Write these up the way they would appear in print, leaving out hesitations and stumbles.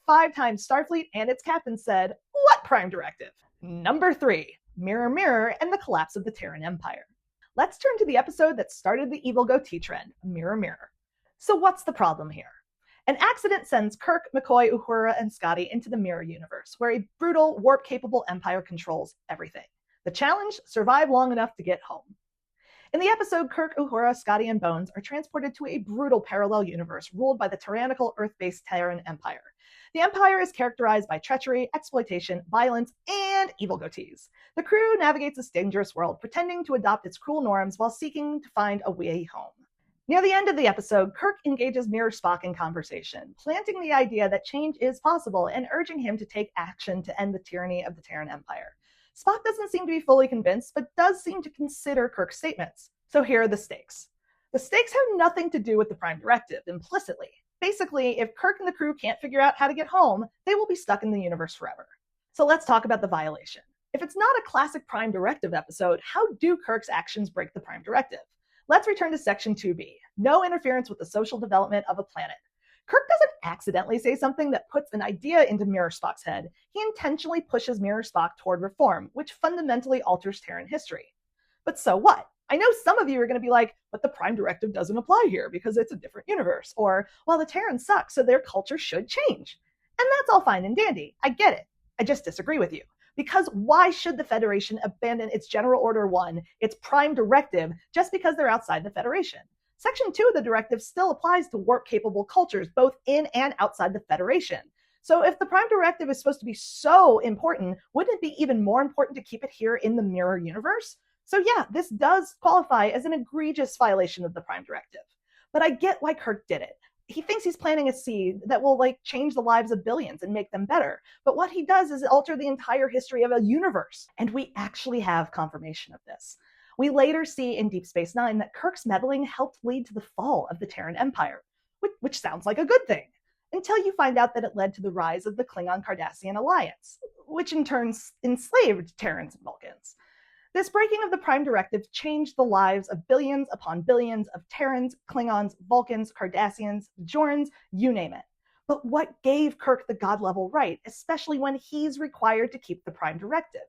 5 times Starfleet and its captain said, "What Prime Directive?" Number 3, Mirror Mirror and the Collapse of the Terran Empire. Let's turn to the episode that started the evil goatee trend, Mirror Mirror. So what's the problem here? An accident sends Kirk, McCoy, Uhura, and Scotty into the Mirror universe, where a brutal, warp-capable empire controls everything. The challenge? Survive long enough to get home. In the episode, Kirk, Uhura, Scotty, and Bones are transported to a brutal parallel universe ruled by the tyrannical Earth-based Terran Empire. The Empire is characterized by treachery, exploitation, violence, and evil goatees. The crew navigates this dangerous world, pretending to adopt its cruel norms while seeking to find a way home. Near the end of the episode, Kirk engages Mirror Spock in conversation, planting the idea that change is possible and urging him to take action to end the tyranny of the Terran Empire. Spock doesn't seem to be fully convinced, but does seem to consider Kirk's statements. So here are the stakes. The stakes have nothing to do with the Prime Directive, implicitly. Basically, if Kirk and the crew can't figure out how to get home, they will be stuck in the universe forever. So let's talk about the violation. If it's not a classic Prime Directive episode, how do Kirk's actions break the Prime Directive? Let's return to Section 2B, no interference with the social development of a planet. Kirk doesn't accidentally say something that puts an idea into Mirror Spock's head. He intentionally pushes Mirror Spock toward reform, which fundamentally alters Terran history. But so what? I know some of you are going to be like, but the Prime Directive doesn't apply here because it's a different universe. Or, well, the Terrans suck, so their culture should change. And that's all fine and dandy. I get it. I just disagree with you. Because why should the Federation abandon its General Order 1, its Prime Directive, just because they're outside the Federation? Section 2 of the directive still applies to warp-capable cultures, both in and outside the Federation. So if the Prime Directive is supposed to be so important, wouldn't it be even more important to keep it here in the Mirror universe? So yeah, this does qualify as an egregious violation of the Prime Directive. But I get why Kirk did it. He thinks he's planting a seed that will change the lives of billions and make them better. But what he does is alter the entire history of a universe. And we actually have confirmation of this. We later see in Deep Space Nine that Kirk's meddling helped lead to the fall of the Terran Empire, which sounds like a good thing, until you find out that it led to the rise of the Klingon-Cardassian alliance, which in turn enslaved Terrans and Vulcans. This breaking of the Prime Directive changed the lives of billions upon billions of Terrans, Klingons, Vulcans, Cardassians, Bajorans, you name it. But what gave Kirk the God-level right, especially when he's required to keep the Prime Directive?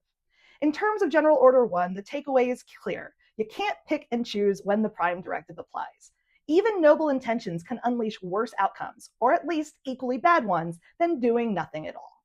In terms of General Order 1, the takeaway is clear. You can't pick and choose when the Prime Directive applies. Even noble intentions can unleash worse outcomes, or at least equally bad ones, than doing nothing at all.